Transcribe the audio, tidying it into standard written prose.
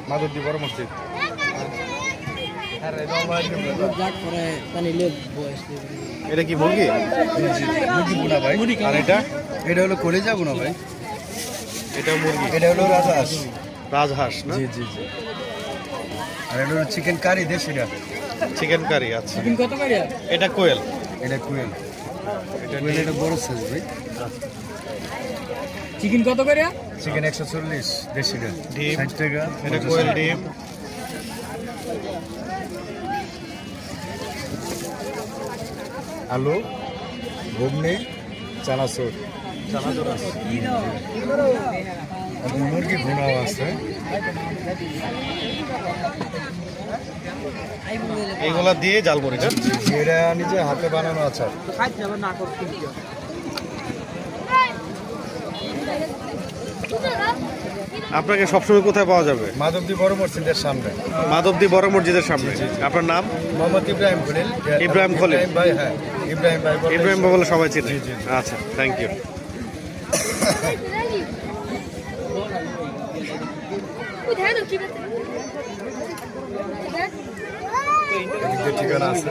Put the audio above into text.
মাধবদী বড় মসজিদ। এটা কি মুরগি? মুরগি বোনা ভাই। আর এটা এটা হলো কলিজা বোনা ভাই। এটা মুরগি, এটা হলো রাজহাঁস। রাজহাঁস না? জি জি জি। আর এটা হলো চিকেন কারি দেশিটা। Chicken curry. আচ্ছা, চিকেন কত করে? এটা কোয়েল। এটা কুয়েল। এটা কুয়েল এটা বড় সাইজ ভাই। চিকেন কত করে? চিকেন 140 দেশিটা। ডিম। 60 টাকা। এটা কোয়েল ডিম। আলু, ঘুগনি, চানাচুর। চানাচুর আছে। মুরগি ভুনাও আছে। এইগুলা দিয়ে জাল মুড়ি না? এটা নিজে হাতে বানানো আচার। আপনাকে সবসময় কোথায় পাওয়া যাবে? মাধবদী বড় মসজিদের সামনে। মাধবদী বড় মসজিদের সামনে। আপনার নাম? মোহাম্মদ ইব্রাহিম খলিল। ইব্রাহিম খলিল। ইব্রাহিম ভাই, হ্যাঁ ইব্রাহিম ভাই বলে। ইব্রাহিম বলে সবাই চিনে। জি, জি, জি। আচ্ছা, থ্যাংক ইউ। ঠিকানা আছে।